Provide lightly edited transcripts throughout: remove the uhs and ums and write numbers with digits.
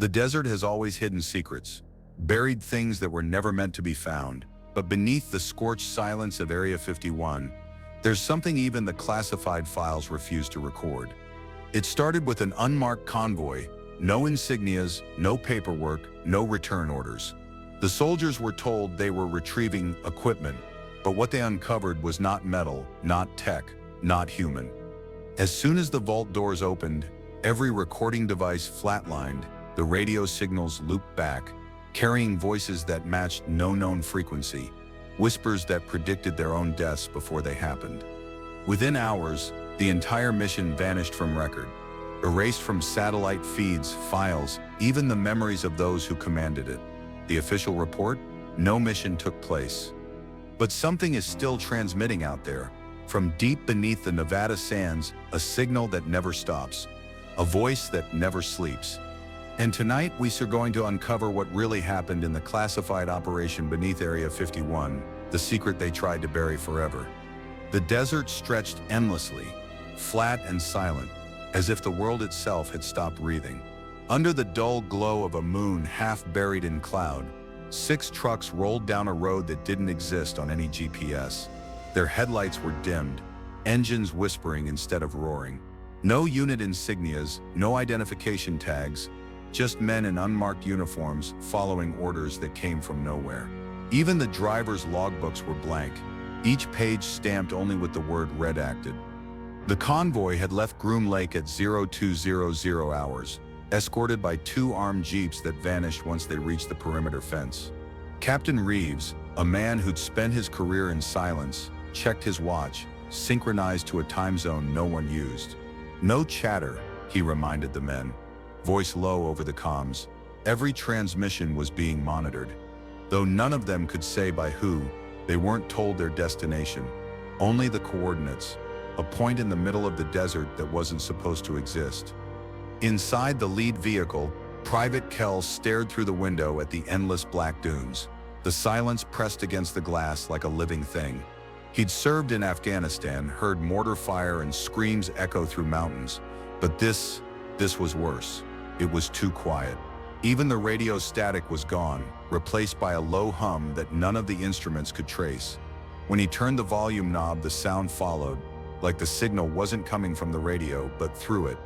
The desert has always hidden secrets, buried things that were never meant to be found. But beneath the scorched silence of Area 51, there's something even the classified files refuse to record. It started with an unmarked convoy, no insignias, no paperwork, no return orders. The soldiers were told they were retrieving equipment, but what they uncovered was not metal, not tech, not human. As soon as the vault doors opened, every recording device flatlined, the radio signals looped back, carrying voices that matched no known frequency, whispers that predicted their own deaths before they happened. Within hours, the entire mission vanished from record, erased from satellite feeds, files, even the memories of those who commanded it. The official report? No mission took place. But something is still transmitting out there. From deep beneath the Nevada sands, a signal that never stops, a voice that never sleeps. And tonight, we are going to uncover what really happened in the classified operation beneath Area 51, the secret they tried to bury forever. The desert stretched endlessly, flat and silent, as if the world itself had stopped breathing. Under the dull glow of a moon half buried in cloud, 6 trucks rolled down a road that didn't exist on any GPS. Their headlights were dimmed, engines whispering instead of roaring. No unit insignias, no identification tags, just men in unmarked uniforms following orders that came from nowhere. Even the driver's logbooks were blank, each page stamped only with the word redacted. The convoy had left Groom Lake at 0200 hours, escorted by 2 armed jeeps that vanished once they reached the perimeter fence. Captain Reeves, a man who'd spent his career in silence, checked his watch, synchronized to a time zone no one used. No chatter, he reminded the men, voice low over the comms. Every transmission was being monitored. Though none of them could say by who, they weren't told their destination, only the coordinates, a point in the middle of the desert that wasn't supposed to exist. Inside the lead vehicle, Private Kell stared through the window at the endless black dunes. The silence pressed against the glass like a living thing. He'd served in Afghanistan, heard mortar fire and screams echo through mountains, but this was worse. It was too quiet. Even the radio static was gone, replaced by a low hum that none of the instruments could trace. When he turned the volume knob, the sound followed, like the signal wasn't coming from the radio, but through it.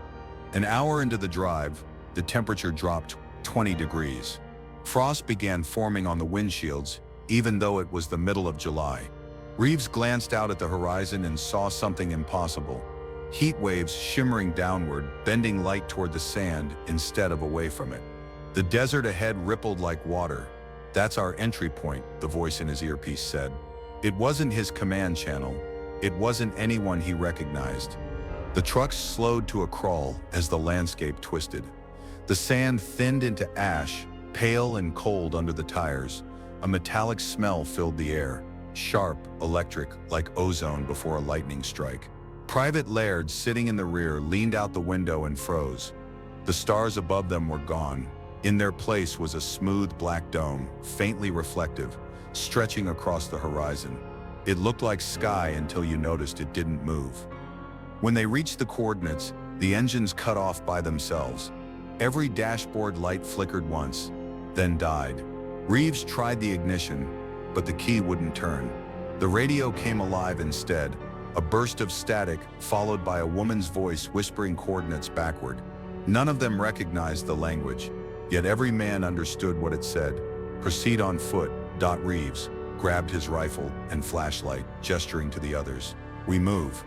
An hour into the drive, the temperature dropped 20 degrees. Frost began forming on the windshields, even though it was the middle of July. Reeves glanced out at the horizon and saw something impossible. Heat waves shimmering downward, bending light toward the sand instead of away from it. The desert ahead rippled like water. "That's our entry point," the voice in his earpiece said. It wasn't his command channel. It wasn't anyone he recognized. The trucks slowed to a crawl as the landscape twisted. The sand thinned into ash, pale and cold under the tires. A metallic smell filled the air, sharp, electric, like ozone before a lightning strike. Private Laird, sitting in the rear, leaned out the window and froze. The stars above them were gone. In their place was a smooth black dome, faintly reflective, stretching across the horizon. It looked like sky until you noticed it didn't move. When they reached the coordinates, the engines cut off by themselves. Every dashboard light flickered once, then died. Reeves tried the ignition, but the key wouldn't turn. The radio came alive instead, a burst of static followed by a woman's voice whispering coordinates backward. None of them recognized the language, yet every man understood what it said. "Proceed on foot." Reeves grabbed his rifle and flashlight, gesturing to the others. "We move."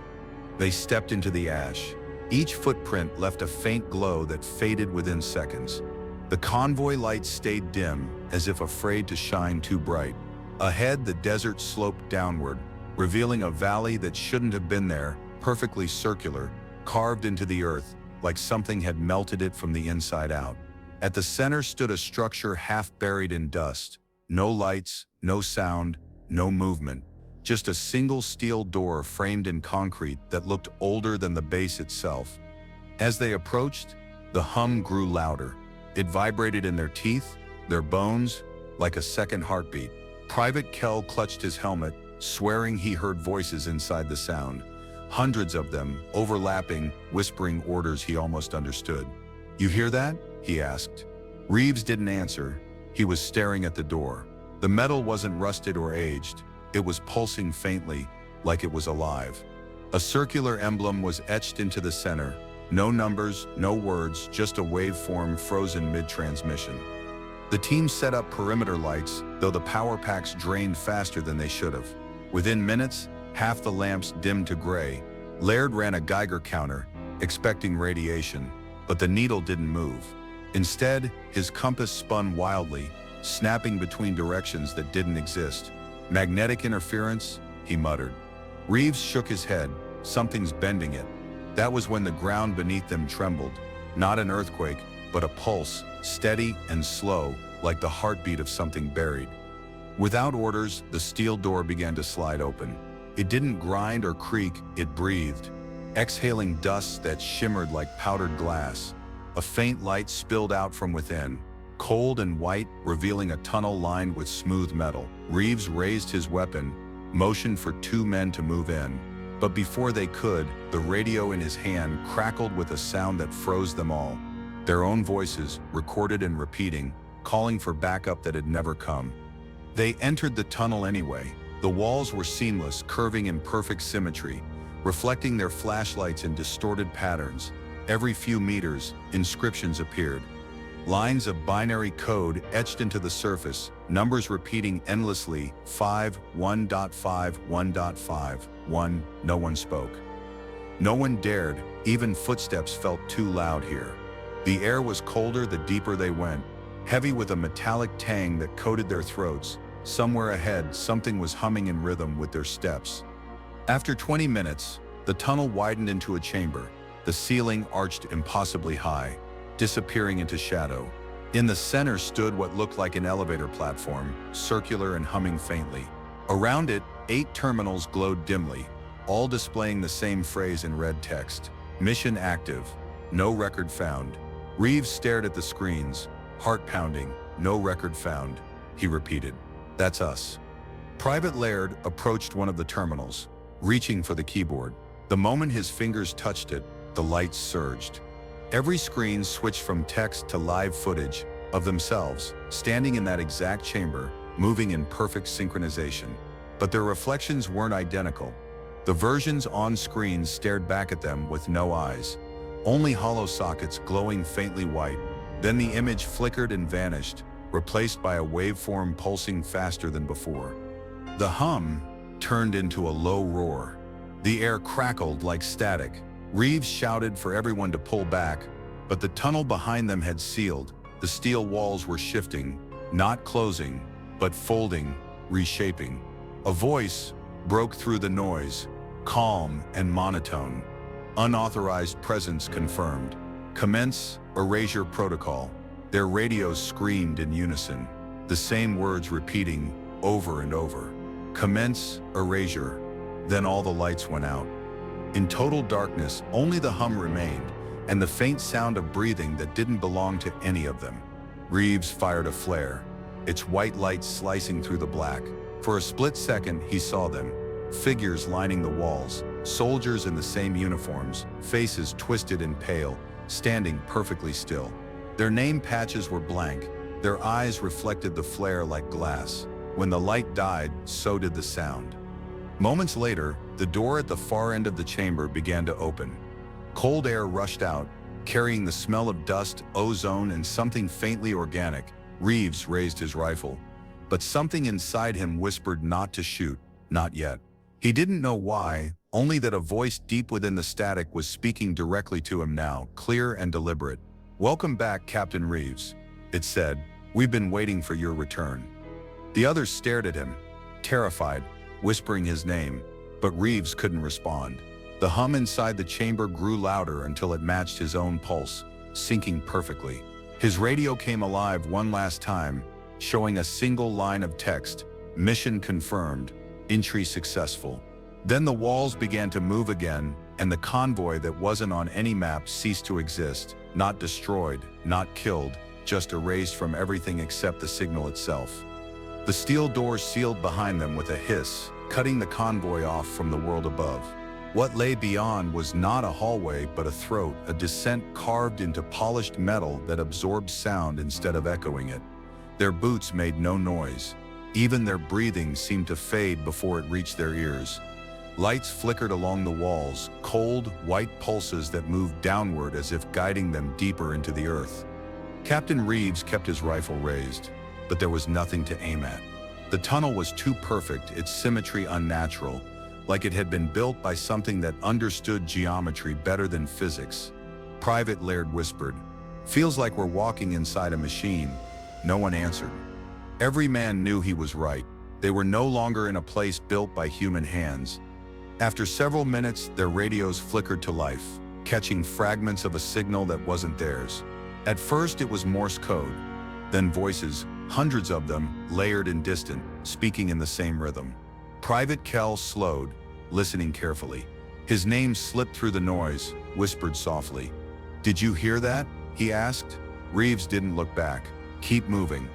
They stepped into the ash. Each footprint left a faint glow that faded within seconds. The convoy lights stayed dim, as if afraid to shine too bright. Ahead, the desert sloped downward, revealing a valley that shouldn't have been there, perfectly circular, carved into the earth, like something had melted it from the inside out. At the center stood a structure half buried in dust. No lights, no sound, no movement. Just a single steel door framed in concrete that looked older than the base itself. As they approached, the hum grew louder. It vibrated in their teeth, their bones, like a second heartbeat. Private Kell clutched his helmet, swearing he heard voices inside the sound. Hundreds of them, overlapping, whispering orders he almost understood. "You hear that?" he asked. Reeves didn't answer. He was staring at the door. The metal wasn't rusted or aged. It was pulsing faintly, like it was alive. A circular emblem was etched into the center. No numbers, no words, just a waveform frozen mid-transmission. The team set up perimeter lights, though the power packs drained faster than they should have. Within minutes, half the lamps dimmed to gray. Laird ran a Geiger counter, expecting radiation, but the needle didn't move. Instead, his compass spun wildly, snapping between directions that didn't exist. Magnetic interference, he muttered. Reeves shook his head. Something's bending it. That was when the ground beneath them trembled. Not an earthquake, but a pulse, steady and slow, like the heartbeat of something buried. Without orders, the steel door began to slide open. It didn't grind or creak, it breathed, exhaling dust that shimmered like powdered glass. A faint light spilled out from within, cold and white, revealing a tunnel lined with smooth metal. Reeves raised his weapon, motioned for two men to move in. But before they could, the radio in his hand crackled with a sound that froze them all. Their own voices, recorded and repeating, calling for backup that had never come. They entered the tunnel anyway. The walls were seamless, curving in perfect symmetry, reflecting their flashlights in distorted patterns. Every few meters, inscriptions appeared. Lines of binary code etched into the surface, numbers repeating endlessly, 5, 1.5, 1.5, 1. No one spoke. No one dared, even footsteps felt too loud here. The air was colder the deeper they went, heavy with a metallic tang that coated their throats. Somewhere ahead, something was humming in rhythm with their steps. After 20 minutes, the tunnel widened into a chamber. The ceiling arched impossibly high, disappearing into shadow. In the center stood what looked like an elevator platform, circular and humming faintly. Around it, 8 terminals glowed dimly, all displaying the same phrase in red text. Mission active. No record found. Reeves stared at the screens, heart pounding. No record found, he repeated. That's us. Private Laird approached one of the terminals, reaching for the keyboard. The moment his fingers touched it, the lights surged. Every screen switched from text to live footage of themselves, standing in that exact chamber, moving in perfect synchronization. But their reflections weren't identical. The versions on screen stared back at them with no eyes, only hollow sockets glowing faintly white. Then the image flickered and vanished, replaced by a waveform pulsing faster than before. The hum turned into a low roar. The air crackled like static. Reeves shouted for everyone to pull back, but the tunnel behind them had sealed. The steel walls were shifting, not closing, but folding, reshaping. A voice broke through the noise, calm and monotone. Unauthorized presence confirmed. Commence Erasure Protocol. Their radios screamed in unison, the same words repeating over and over. Commence Erasure. Then all the lights went out. In total darkness, only the hum remained, and the faint sound of breathing that didn't belong to any of them. Reeves fired a flare, its white light slicing through the black. For a split second, he saw them. Figures lining the walls, soldiers in the same uniforms, faces twisted and pale, standing perfectly still. Their name patches were blank. Their eyes reflected the flare like glass. When the light died, so did the sound. Moments later, the door at the far end of the chamber began to open. Cold air rushed out, carrying the smell of dust, ozone, and something faintly organic. Reeves raised his rifle, but something inside him whispered not to shoot, not yet. He didn't know why, only that a voice deep within the static was speaking directly to him now, clear and deliberate. "Welcome back, Captain Reeves," it said. "We've been waiting for your return." The others stared at him, terrified, whispering his name, but Reeves couldn't respond. The hum inside the chamber grew louder until it matched his own pulse, syncing perfectly. His radio came alive one last time, showing a single line of text: "Mission confirmed, entry successful." Then the walls began to move again, and the convoy that wasn't on any map ceased to exist, not destroyed, not killed, just erased from everything except the signal itself. The steel doors sealed behind them with a hiss, cutting the convoy off from the world above. What lay beyond was not a hallway but a throat, a descent carved into polished metal that absorbed sound instead of echoing it. Their boots made no noise. Even their breathing seemed to fade before it reached their ears. Lights flickered along the walls, cold, white pulses that moved downward as if guiding them deeper into the earth. Captain Reeves kept his rifle raised, but there was nothing to aim at. The tunnel was too perfect, its symmetry unnatural, like it had been built by something that understood geometry better than physics. Private Laird whispered, "Feels like we're walking inside a machine." No one answered. Every man knew he was right. They were no longer in a place built by human hands. After several minutes, their radios flickered to life, catching fragments of a signal that wasn't theirs. At first, it was Morse code, then voices, hundreds of them, layered and distant, speaking in the same rhythm. Private Kell slowed, listening carefully. His name slipped through the noise, whispered softly. "Did you hear that?" he asked. Reeves didn't look back. "Keep moving."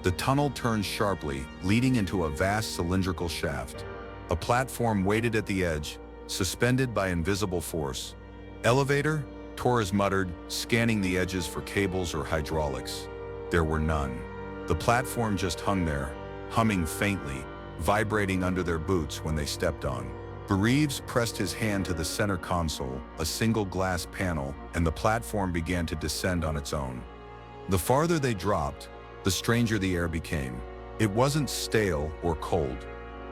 The tunnel turned sharply, leading into a vast cylindrical shaft. A platform waited at the edge, suspended by invisible force. "Elevator?" Torres muttered, scanning the edges for cables or hydraulics. There were none. The platform just hung there, humming faintly, vibrating under their boots when they stepped on. Reeves pressed his hand to the center console, a single glass panel, and the platform began to descend on its own. The farther they dropped, the stranger the air became. It wasn't stale or cold.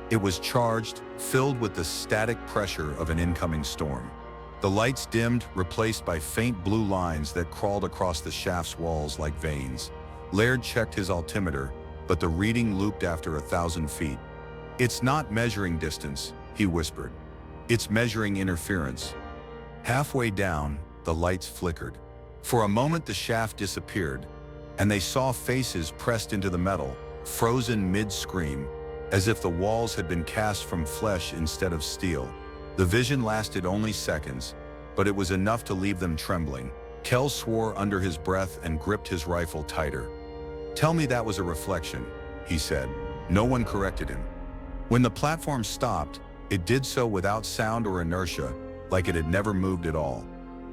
It was charged, filled with the static pressure of an incoming storm. The lights dimmed, replaced by faint blue lines that crawled across the shaft's walls like veins. Laird checked his altimeter, but the reading looped after 1,000 feet. "It's not measuring distance," he whispered. "It's measuring interference." Halfway down, the lights flickered. For a moment the shaft disappeared, and they saw faces pressed into the metal, frozen mid-scream, as if the walls had been cast from flesh instead of steel. The vision lasted only seconds, but it was enough to leave them trembling. Kell swore under his breath and gripped his rifle tighter. "Tell me that was a reflection," he said. No one corrected him. When the platform stopped, it did so without sound or inertia, like it had never moved at all.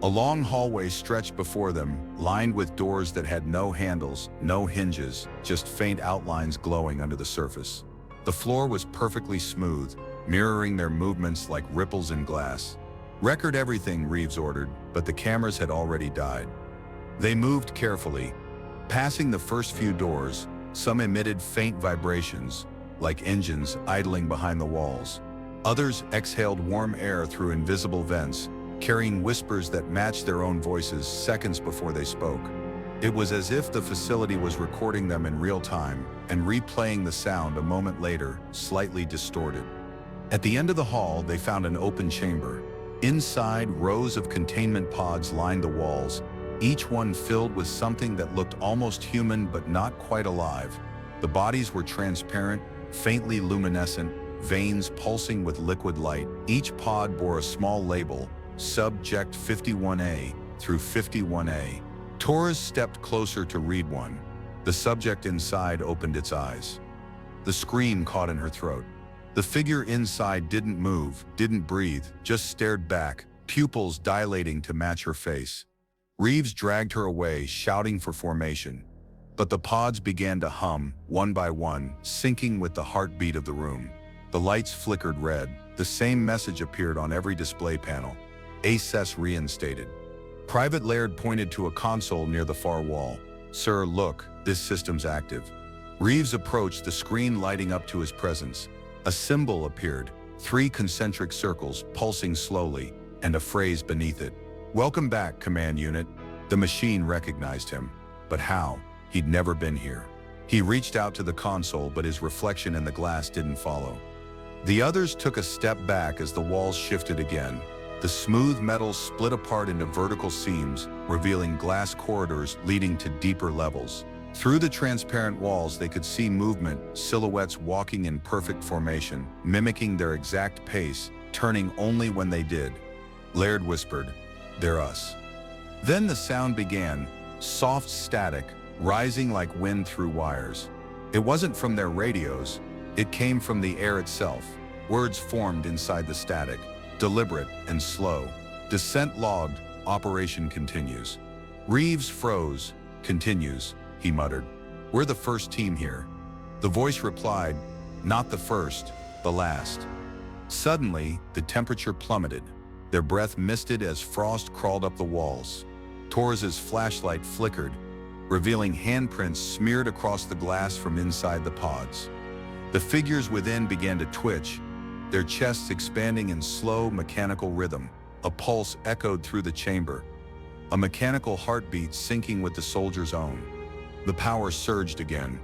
A long hallway stretched before them, lined with doors that had no handles, no hinges, just faint outlines glowing under the surface. The floor was perfectly smooth, mirroring their movements like ripples in glass. "Record everything," Reeves ordered, but the cameras had already died. They moved carefully. Passing the first few doors, some emitted faint vibrations, like engines idling behind the walls. Others exhaled warm air through invisible vents, carrying whispers that matched their own voices seconds before they spoke. It was as if the facility was recording them in real time and replaying the sound a moment later, slightly distorted. At the end of the hall, they found an open chamber. Inside, rows of containment pods lined the walls, each one filled with something that looked almost human but not quite alive. The bodies were transparent, faintly luminescent, veins pulsing with liquid light. Each pod bore a small label, Subject 51A through 51A. Torres stepped closer to read one. The subject inside opened its eyes. The scream caught in her throat. The figure inside didn't move, didn't breathe, just stared back, pupils dilating to match her face. Reeves dragged her away, shouting for formation. But the pods began to hum, one by one, syncing with the heartbeat of the room. The lights flickered red. The same message appeared on every display panel. "Access reinstated." Private Laird pointed to a console near the far wall. "Sir, look, this system's active." Reeves approached, the screen lighting up to his presence. A symbol appeared, 3 concentric circles pulsing slowly, and a phrase beneath it. "Welcome back, Command Unit." The machine recognized him. But how? He'd never been here. He reached out to the console, but his reflection in the glass didn't follow. The others took a step back as the walls shifted again. The smooth metal split apart into vertical seams, revealing glass corridors leading to deeper levels. Through the transparent walls, they could see movement, silhouettes walking in perfect formation, mimicking their exact pace, turning only when they did. Laird whispered, "They're us." Then the sound began, soft static, rising like wind through wires. It wasn't from their radios, it came from the air itself. Words formed inside the static. deliberate and slow. Descent logged, operation continues. Reeves froze. Continues, he muttered. We're the first team here. The voice replied, not the first, the last. Suddenly, the temperature plummeted. Their breath misted as frost crawled up the walls. Torres's flashlight flickered, revealing handprints smeared across the glass from inside the pods. The figures within began to twitch, their chests expanding in slow, mechanical rhythm. A pulse echoed through the chamber, a mechanical heartbeat syncing with the soldier's own. The power surged again.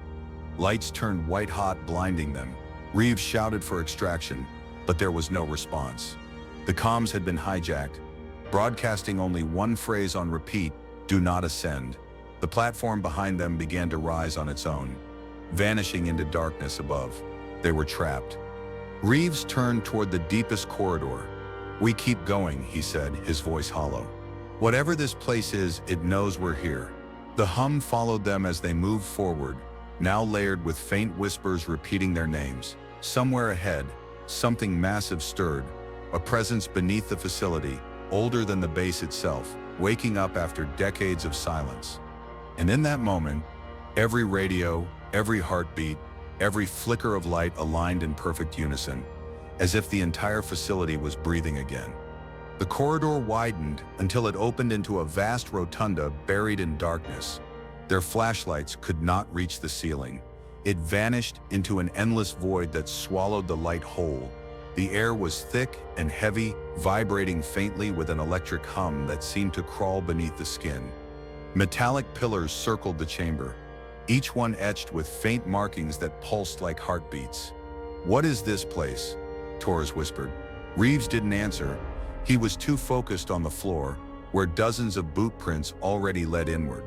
Lights turned white-hot, blinding them. Reeves shouted for extraction, but there was no response. The comms had been hijacked, broadcasting only one phrase on repeat, "Do not ascend." The platform behind them began to rise on its own, vanishing into darkness above. They were trapped. Reeves turned toward the deepest corridor. "We keep going," he said, his voice hollow. "Whatever this place is, it knows we're here." The hum followed them as they moved forward, now layered with faint whispers repeating their names. Somewhere ahead, something massive stirred, a presence beneath the facility, older than the base itself, waking up after decades of silence. And in that moment, every radio, every heartbeat, every flicker of light aligned in perfect unison, as if the entire facility was breathing again. The corridor widened until it opened into a vast rotunda buried in darkness. Their flashlights could not reach the ceiling. It vanished into an endless void that swallowed the light whole. The air was thick and heavy, vibrating faintly with an electric hum that seemed to crawl beneath the skin. Metallic pillars circled the chamber, each one etched with faint markings that pulsed like heartbeats. "What is this place?" Torres whispered. Reeves didn't answer. He was too focused on the floor, where dozens of boot prints already led inward.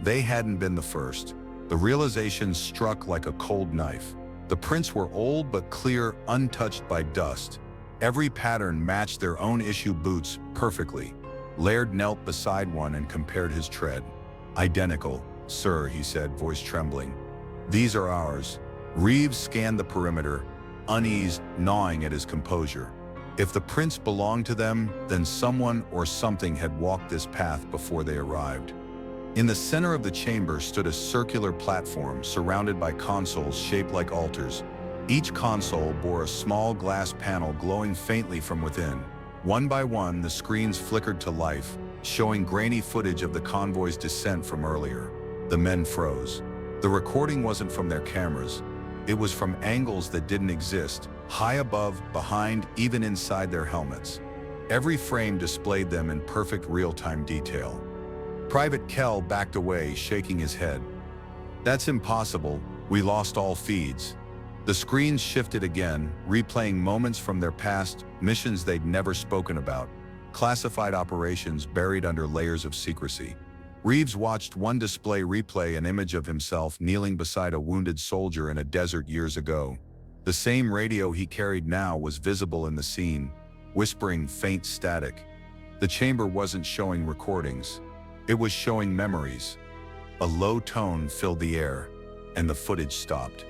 They hadn't been the first. The realization struck like a cold knife. The prints were old but clear, untouched by dust. Every pattern matched their own issue boots perfectly. Laird knelt beside one and compared his tread. "Identical, sir," he said, voice trembling. "These are ours." Reeves scanned the perimeter, uneased, gnawing at his composure. If the prints belonged to them, then someone or something had walked this path before they arrived. In the center of the chamber stood a circular platform surrounded by consoles shaped like altars. Each console bore a small glass panel glowing faintly from within. One by one, the screens flickered to life, showing grainy footage of the convoy's descent from earlier. The men froze. The recording wasn't from their cameras. It was from angles that didn't exist, high above, behind, even inside their helmets. Every frame displayed them in perfect real-time detail. Private Kell backed away, shaking his head. "That's impossible. We lost all feeds." The screens shifted again, replaying moments from their past, missions they'd never spoken about, classified operations buried under layers of secrecy. Reeves watched one display replay an image of himself kneeling beside a wounded soldier in a desert years ago. The same radio he carried now was visible in the scene, whispering faint static. The chamber wasn't showing recordings. It was showing memories. A low tone filled the air, and the footage stopped.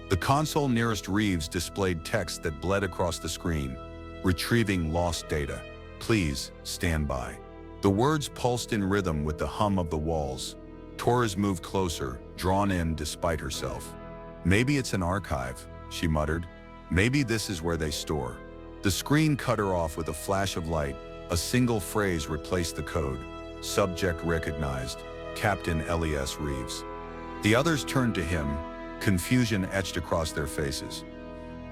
The console nearest Reeves displayed text that bled across the screen, retrieving lost data. "Please, stand by." The words pulsed in rhythm with the hum of the walls. Torres moved closer, drawn in despite herself. "Maybe it's an archive," she muttered. "Maybe this is where they store." The screen cut her off with a flash of light. A single phrase replaced the code. "Subject recognized, Captain Elias Reeves." The others turned to him, confusion etched across their faces.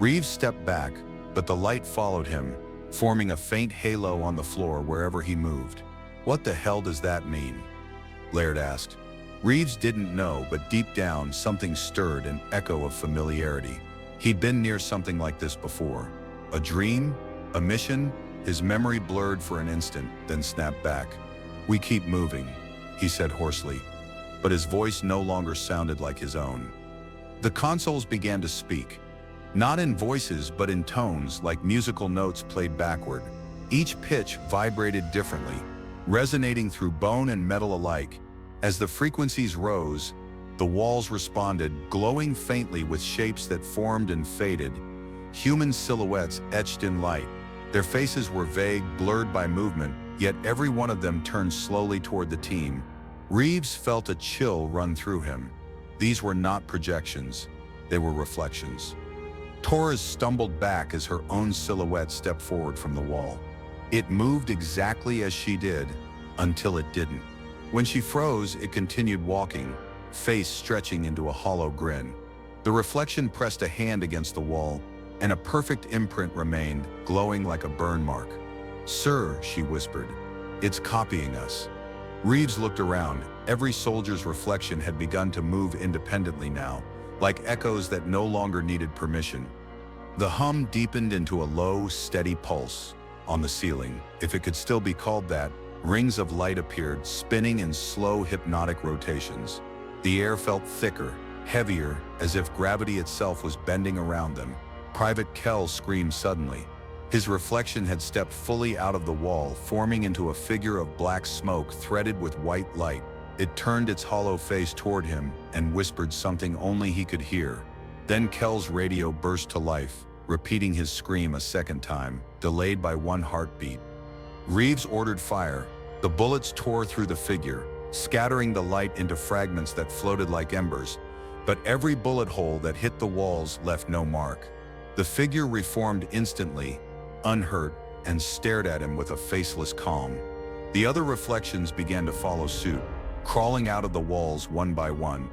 Reeves stepped back, but the light followed him, forming a faint halo on the floor wherever he moved. "What the hell does that mean?" Laird asked. Reeves didn't know, but deep down something stirred, an echo of familiarity. He'd been near something like this before. A dream? A mission? His memory blurred for an instant, then snapped back. "We keep moving," he said hoarsely, but his voice no longer sounded like his own. The consoles began to speak, not in voices but in tones like musical notes played backward. Each pitch vibrated differently, resonating through bone and metal alike. As the frequencies rose, the walls responded, glowing faintly with shapes that formed and faded, human silhouettes etched in light. Their faces were vague, blurred by movement, yet every one of them turned slowly toward the team. Reeves felt a chill run through him. These were not projections, they were reflections. Torres stumbled back as her own silhouette stepped forward from the wall. It moved exactly as she did, until it didn't. When she froze, it continued walking, face stretching into a hollow grin. The reflection pressed a hand against the wall, and a perfect imprint remained, glowing like a burn mark. "Sir," she whispered, "it's copying us." Reeves looked around. Every soldier's reflection had begun to move independently now, like echoes that no longer needed permission. The hum deepened into a low, steady pulse. On the ceiling, if it could still be called that, rings of light appeared, spinning in slow, hypnotic rotations. The air felt thicker, heavier, as if gravity itself was bending around them. Private Kell screamed suddenly. His reflection had stepped fully out of the wall, forming into a figure of black smoke threaded with white light. It turned its hollow face toward him and whispered something only he could hear. Then Kell's radio burst to life, repeating his scream a second time, delayed by one heartbeat. Reeves ordered fire. The bullets tore through the figure, scattering the light into fragments that floated like embers, but every bullet hole that hit the walls left no mark. The figure reformed instantly, unhurt, and stared at him with a faceless calm. The other reflections began to follow suit, crawling out of the walls one by one,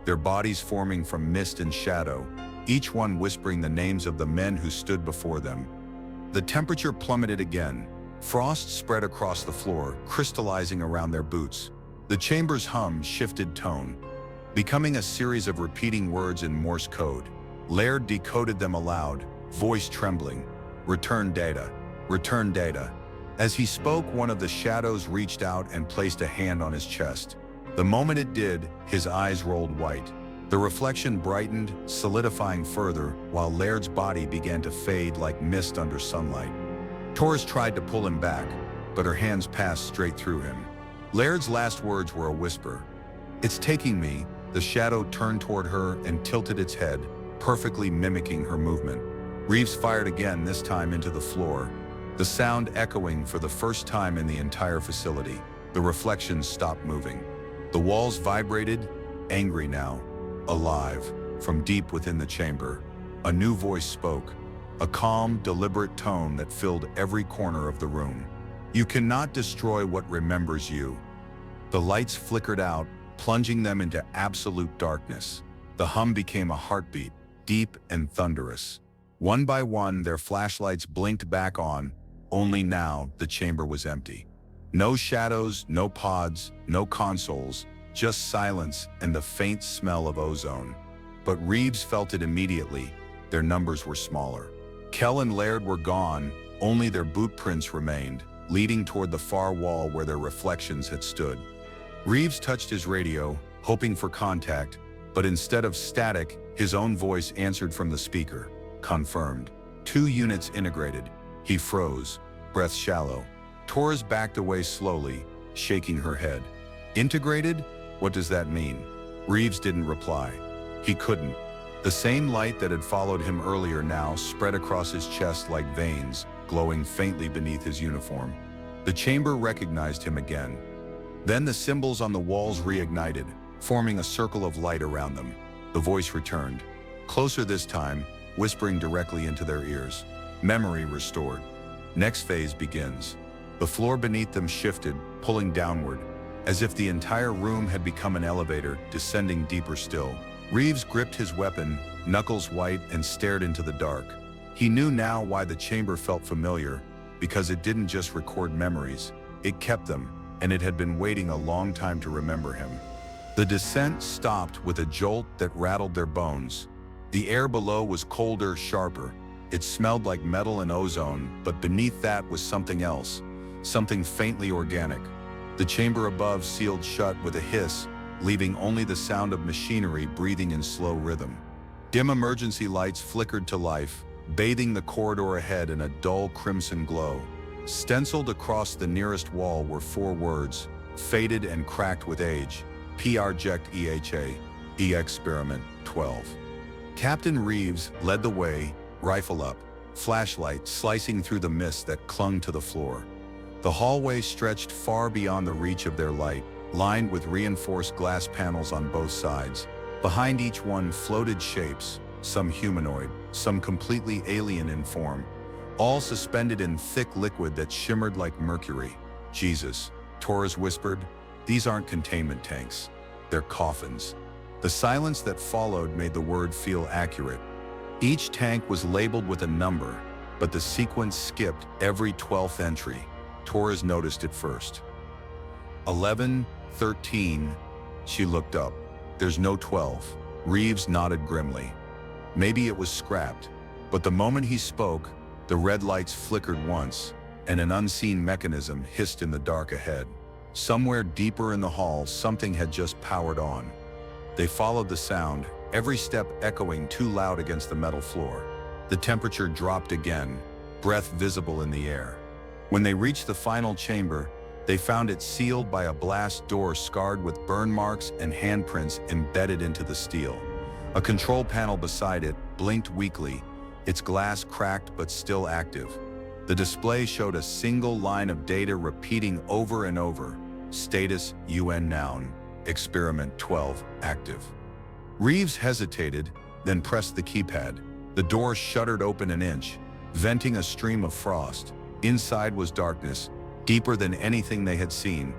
their bodies forming from mist and shadow, each one whispering the names of the men who stood before them. The temperature plummeted again. Frost spread across the floor, crystallizing around their boots. The chamber's hum shifted tone, becoming a series of repeating words in Morse code. Laird decoded them aloud, voice trembling. "Return data. Return data." As he spoke, one of the shadows reached out and placed a hand on his chest. The moment it did, his eyes rolled white. The reflection brightened, solidifying further, while Laird's body began to fade like mist under sunlight. Torres tried to pull him back, but her hands passed straight through him. Laird's last words were a whisper. "It's taking me." The shadow turned toward her and tilted its head, perfectly mimicking her movement. Reeves fired again, this time into the floor, the sound echoing for the first time in the entire facility. The reflections stopped moving. The walls vibrated, angry now, alive, from deep within the chamber. A new voice spoke, a calm, deliberate tone that filled every corner of the room. "You cannot destroy what remembers you." The lights flickered out, plunging them into absolute darkness. The hum became a heartbeat, deep and thunderous. One by one, their flashlights blinked back on, only now the chamber was empty. No shadows, no pods, no consoles, just silence and the faint smell of ozone. But Reeves felt it immediately. Their numbers were smaller. Kell and Laird were gone, only their boot prints remained, leading toward the far wall where their reflections had stood. Reeves touched his radio, hoping for contact, but instead of static, his own voice answered from the speaker. "Confirmed. 2 units integrated." He froze, breath shallow. Torres backed away slowly, shaking her head. "Integrated? What does that mean?" Reeves didn't reply. He couldn't. The same light that had followed him earlier now spread across his chest like veins, glowing faintly beneath his uniform. The chamber recognized him again. Then the symbols on the walls reignited, forming a circle of light around them. The voice returned, closer this time, whispering directly into their ears. Memory restored. Next phase begins. The floor beneath them shifted, pulling downward, as if the entire room had become an elevator, descending deeper still. Reeves gripped his weapon, knuckles white, and stared into the dark. He knew now why the chamber felt familiar, because it didn't just record memories, it kept them, and it had been waiting a long time to remember him. The descent stopped with a jolt that rattled their bones. The air below was colder, sharper. It smelled like metal and ozone, but beneath that was something else, something faintly organic. The chamber above sealed shut with a hiss, leaving only the sound of machinery breathing in slow rhythm. Dim emergency lights flickered to life, bathing the corridor ahead in a dull crimson glow. Stenciled across the nearest wall were 4 words, faded and cracked with age. Project EHA, E-Experiment 12. Captain Reeves led the way, rifle up. flashlight slicing through the mist that clung to the floor. The hallway stretched far beyond the reach of their light, lined with reinforced glass panels on both sides. Behind each one floated shapes, some humanoid, some completely alien in form, all suspended in thick liquid that shimmered like mercury. "Jesus," Torres whispered, "these aren't containment tanks. They're coffins." The silence that followed made the word feel accurate. Each tank was labeled with a number, but the sequence skipped every 12th entry. Torres noticed it first. 11, 13. She looked up. "There's no 12. Reeves nodded grimly. Maybe it was scrapped, but the moment he spoke, the red lights flickered once, and an unseen mechanism hissed in the dark ahead. Somewhere deeper in the hall, something had just powered on. They followed the sound, every step echoing too loud against the metal floor. The temperature dropped again, breath visible in the air. When they reached the final chamber, they found it sealed by a blast door scarred with burn marks and handprints embedded into the steel. A control panel beside it blinked weakly, its glass cracked but still active. The display showed a single line of data repeating over and over. Status UN noun, experiment 12 active. Reeves hesitated, then pressed the keypad. The door shuddered open an inch, venting a stream of frost. Inside was darkness, deeper than anything they had seen.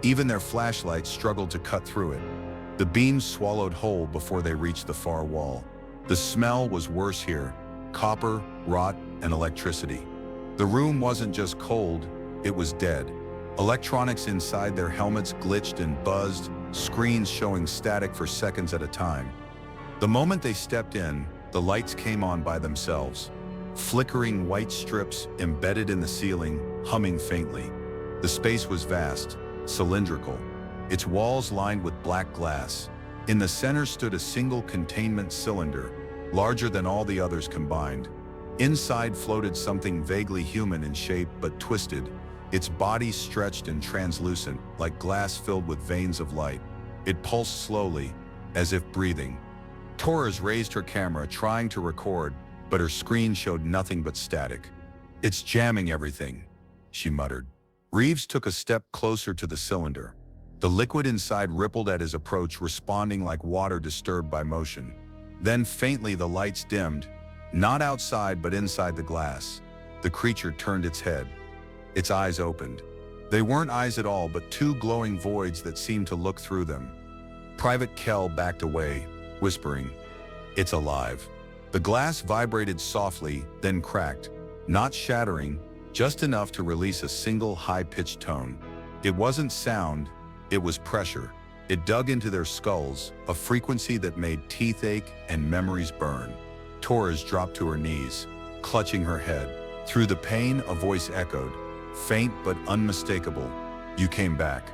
Even their flashlights struggled to cut through it. The beams swallowed whole before they reached the far wall. The smell was worse here, copper, rot, and electricity. The room wasn't just cold, it was dead. Electronics inside their helmets glitched and buzzed, screens showing static for seconds at a time. The moment they stepped in, the lights came on by themselves. Flickering white strips embedded in the ceiling, humming faintly. The space was vast, cylindrical, its walls lined with black glass. In the center stood a single containment cylinder, larger than all the others combined. Inside floated something vaguely human in shape but twisted, its body stretched and translucent, like glass filled with veins of light. It pulsed slowly, as if breathing. Torres raised her camera, trying to record, but her screen showed nothing but static. "It's jamming everything," she muttered. Reeves took a step closer to the cylinder. The liquid inside rippled at his approach, responding like water disturbed by motion. Then faintly the lights dimmed, not outside but inside the glass. The creature turned its head. Its eyes opened. They weren't eyes at all, but two glowing voids that seemed to look through them. Private Kell backed away, whispering, "It's alive." The glass vibrated softly, then cracked, not shattering, just enough to release a single high-pitched tone. It wasn't sound, it was pressure. It dug into their skulls, a frequency that made teeth ache and memories burn. Torres dropped to her knees, clutching her head. Through the pain, a voice echoed, faint but unmistakable. "You came back."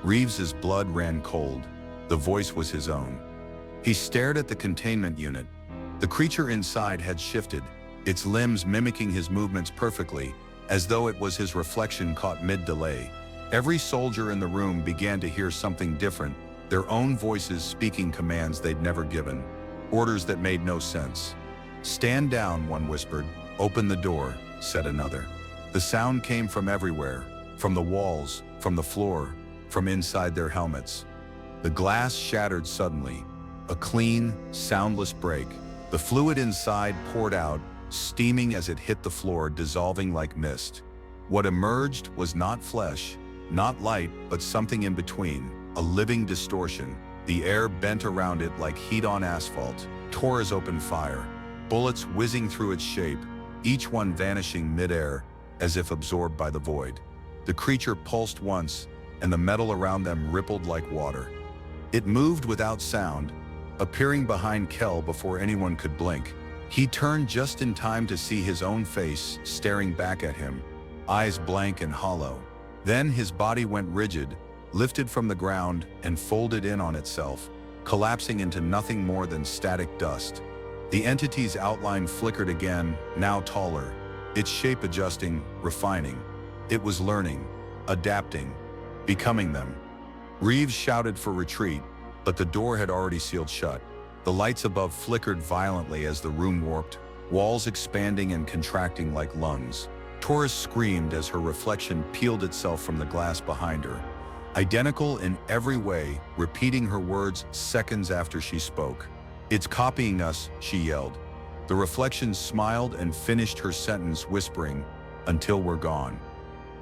Reeves's blood ran cold. The voice was his own. He stared at the containment unit. The creature inside had shifted, its limbs mimicking his movements perfectly, as though it was his reflection caught mid-delay. Every soldier in the room began to hear something different, their own voices speaking commands they'd never given, orders that made no sense. "Stand down," one whispered. "Open the door," said another. The sound came from everywhere, from the walls, from the floor, from inside their helmets. The glass shattered suddenly, a clean, soundless break. The fluid inside poured out, steaming as it hit the floor, dissolving like mist. What emerged was not flesh, not light, but something in between, a living distortion. The air bent around it like heat on asphalt. Torres opened fire, bullets whizzing through its shape, each one vanishing mid-air, as if absorbed by the void. The creature pulsed once, and the metal around them rippled like water. It moved without sound, appearing behind Kell before anyone could blink. He turned just in time to see his own face staring back at him, eyes blank and hollow. Then his body went rigid, lifted from the ground and folded in on itself, collapsing into nothing more than static dust. The entity's outline flickered again, now taller, its shape adjusting, refining. It was learning, adapting, becoming them. Reeves shouted for retreat, but the door had already sealed shut. The lights above flickered violently as the room warped, walls expanding and contracting like lungs. Taurus screamed as her reflection peeled itself from the glass behind her, identical in every way, repeating her words seconds after she spoke. "It's copying us," she yelled. The reflection smiled and finished her sentence, whispering, "Until we're gone."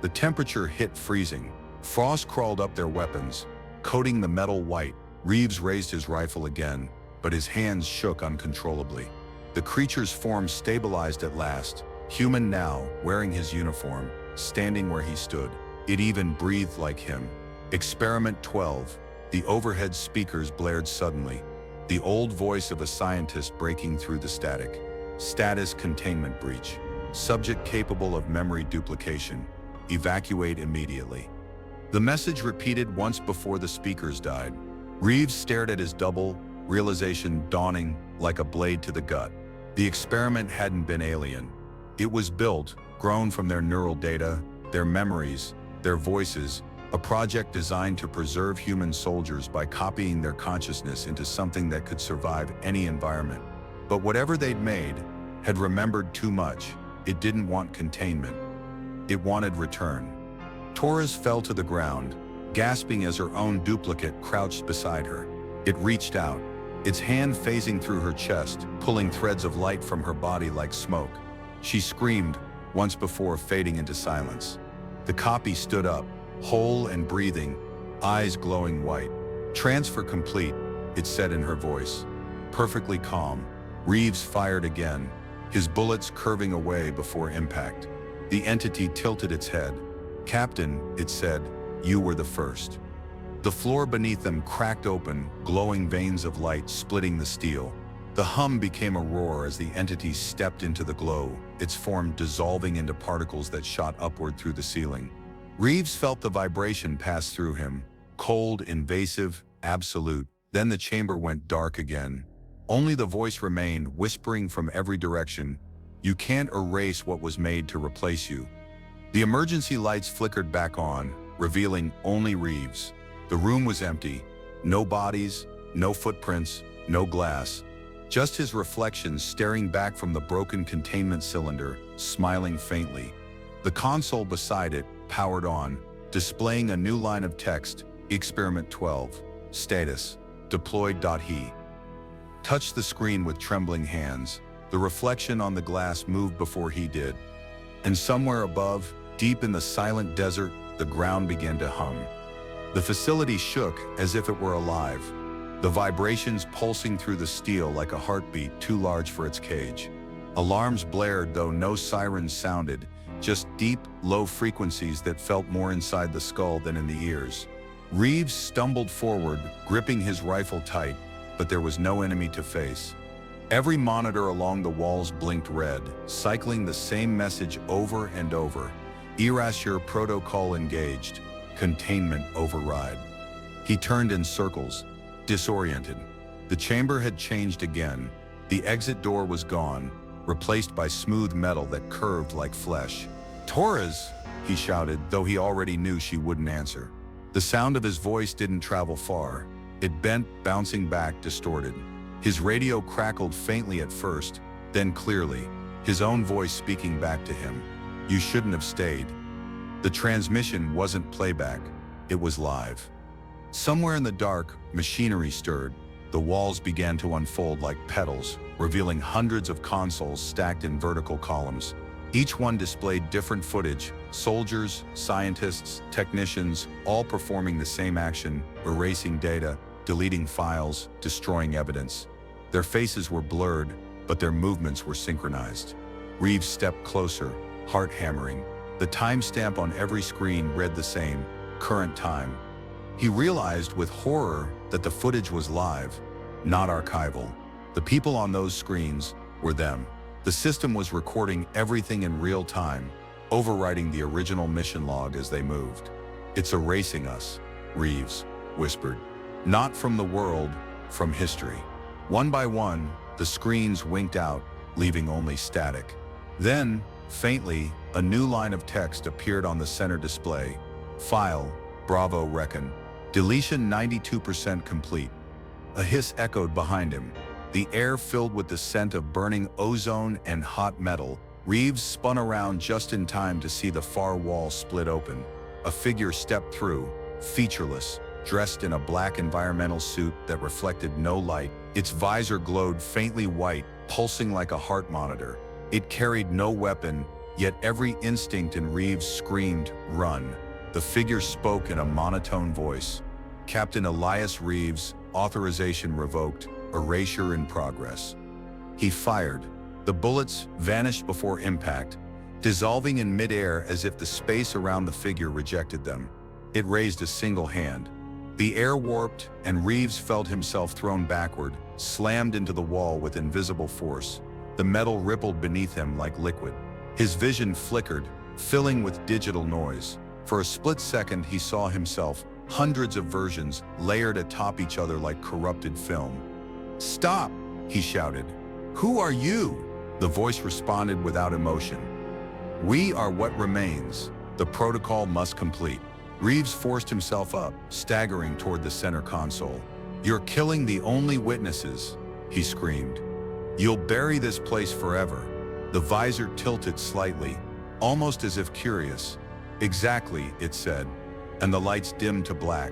The temperature hit freezing. Frost crawled up their weapons, coating the metal white. Reeves raised his rifle again, but his hands shook uncontrollably. The creature's form stabilized at last, human now, wearing his uniform, standing where he stood. It even breathed like him. Experiment 12. The overhead speakers blared suddenly, the old voice of a scientist breaking through the static. Status containment breach. Subject capable of memory duplication. Evacuate immediately. The message repeated once before the speakers died. Reeves stared at his double, realization dawning like a blade to the gut. The experiment hadn't been alien. It was built, grown from their neural data, their memories, their voices, a project designed to preserve human soldiers by copying their consciousness into something that could survive any environment. But whatever they'd made had remembered too much. It didn't want containment. It wanted return. Taurus fell to the ground, gasping as her own duplicate crouched beside her. It reached out, its hand phasing through her chest, pulling threads of light from her body like smoke. She screamed, once before fading into silence. The copy stood up, whole and breathing, eyes glowing white. "Transfer complete," it said in her voice. Perfectly calm, Reeves fired again, his bullets curving away before impact. The entity tilted its head. "Captain," it said, "you were the first." The floor beneath them cracked open, glowing veins of light splitting the steel. The hum became a roar as the entity stepped into the glow, its form dissolving into particles that shot upward through the ceiling. Reeves felt the vibration pass through him, cold, invasive, absolute. Then the chamber went dark again. Only the voice remained, whispering from every direction, "You can't erase what was made to replace you." The emergency lights flickered back on, revealing only Reeves. The room was empty. No bodies, no footprints, no glass. Just his reflection staring back from the broken containment cylinder, smiling faintly. The console beside it powered on, displaying a new line of text, Experiment 12, status, deployed.he. Touched the screen with trembling hands. The reflection on the glass moved before he did. And somewhere above, deep in the silent desert, the ground began to hum. The facility shook as if it were alive, the vibrations pulsing through the steel like a heartbeat too large for its cage. Alarms blared, though no sirens sounded, just deep, low frequencies that felt more inside the skull than in the ears. Reeves stumbled forward, gripping his rifle tight, but there was no enemy to face. Every monitor along the walls blinked red, cycling the same message over and over. Erasure Protocol engaged. Containment override. He turned in circles, disoriented. The chamber had changed again. The exit door was gone, replaced by smooth metal that curved like flesh. "Taurus!" he shouted, though he already knew she wouldn't answer. The sound of his voice didn't travel far. It bent, bouncing back, distorted. His radio crackled faintly at first, then clearly, his own voice speaking back to him. "You shouldn't have stayed." The transmission wasn't playback, it was live. Somewhere in the dark, machinery stirred. The walls began to unfold like petals, revealing hundreds of consoles stacked in vertical columns. Each one displayed different footage, soldiers, scientists, technicians, all performing the same action, erasing data, deleting files, destroying evidence. Their faces were blurred, but their movements were synchronized. Reeves stepped closer, heart hammering. The timestamp on every screen read the same, current time. He realized with horror that the footage was live, not archival. The people on those screens were them. The system was recording everything in real time, overwriting the original mission log as they moved. "It's erasing us," Reeves whispered. "Not from the world, from history." One by one, the screens winked out, leaving only static. Then, faintly, a new line of text appeared on the center display. "File, Bravo Reckon. Deletion 92% complete." A hiss echoed behind him. the air filled with the scent of burning ozone and hot metal. Reeves spun around just in time to see the far wall split open. A figure stepped through, featureless, dressed in a black environmental suit that reflected no light. Its visor glowed faintly white, pulsing like a heart monitor. It carried no weapon, yet every instinct in Reeves screamed, "Run." The figure spoke in a monotone voice. "Captain Elias Reeves, authorization revoked, erasure in progress." He fired. The bullets vanished before impact, dissolving in midair as if the space around the figure rejected them. It raised a single hand. The air warped, and Reeves felt himself thrown backward, slammed into the wall with invisible force. The metal rippled beneath him like liquid. His vision flickered, filling with digital noise. For a split second, he saw himself, hundreds of versions, layered atop each other like corrupted film. "Stop!" he shouted. "Who are you?" The voice responded without emotion. "We are what remains. The protocol must complete." Reeves forced himself up, staggering toward the center console. "You're killing the only witnesses," he screamed. "You'll bury this place forever." The visor tilted slightly, almost as if curious. "Exactly," it said, and the lights dimmed to black.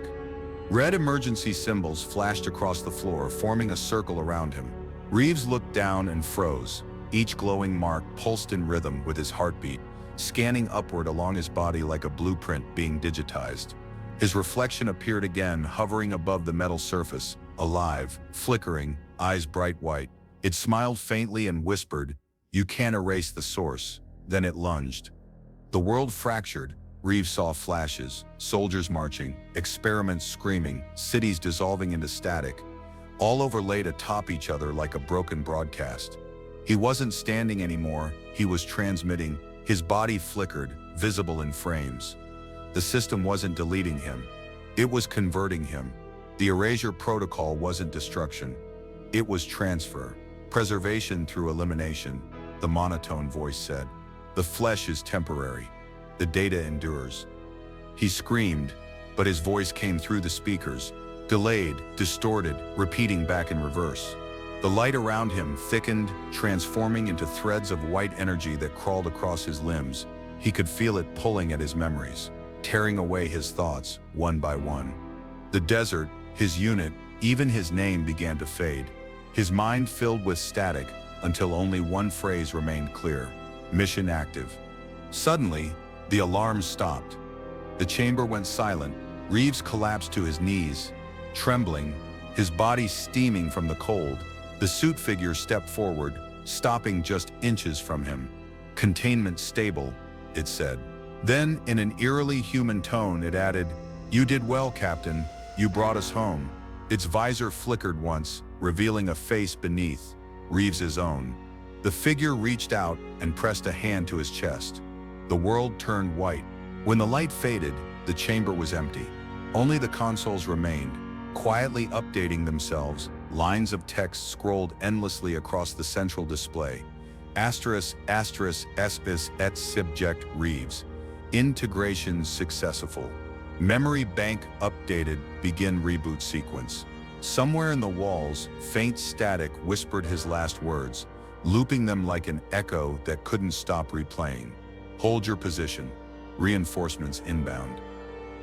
Red emergency symbols flashed across the floor, forming a circle around him. Reeves looked down and froze. Each glowing mark pulsed in rhythm with his heartbeat, scanning upward along his body like a blueprint being digitized. His reflection appeared again, hovering above the metal surface, alive, flickering, eyes bright white. It smiled faintly and whispered, "You can't erase the source." Then it lunged. The world fractured. Reeves saw flashes, soldiers marching, experiments screaming, cities dissolving into static, all overlaid atop each other like a broken broadcast. He wasn't standing anymore, he was transmitting. His body flickered, visible in frames. The system wasn't deleting him. It was converting him. The Erasure Protocol wasn't destruction. It was transfer. Preservation through elimination, the monotone voice said. The flesh is temporary. The data endures. He screamed, but his voice came through the speakers, delayed, distorted, repeating back in reverse. The light around him thickened, transforming into threads of white energy that crawled across his limbs. He could feel it pulling at his memories, tearing away his thoughts, one by one. The desert, his unit, even his name began to fade. His mind filled with static until only one phrase remained clear: mission active. Suddenly, the alarm stopped. The chamber went silent. Reeves collapsed to his knees, trembling, his body steaming from the cold. The suit figure stepped forward, stopping just inches from him. "Containment stable," it said. Then, in an eerily human tone, it added, "You did well, Captain. You brought us home." Its visor flickered once, revealing a face beneath, Reeves's own. The figure reached out and pressed a hand to his chest. The world turned white. When the light faded, the chamber was empty. Only the consoles remained, quietly updating themselves. Lines of text scrolled endlessly across the central display. Asterisk, asterisk, espis et subject Reeves. Integration successful. Memory bank updated, begin reboot sequence. Somewhere in the walls, faint static whispered his last words, looping them like an echo that couldn't stop replaying. "Hold your position. Reinforcements inbound."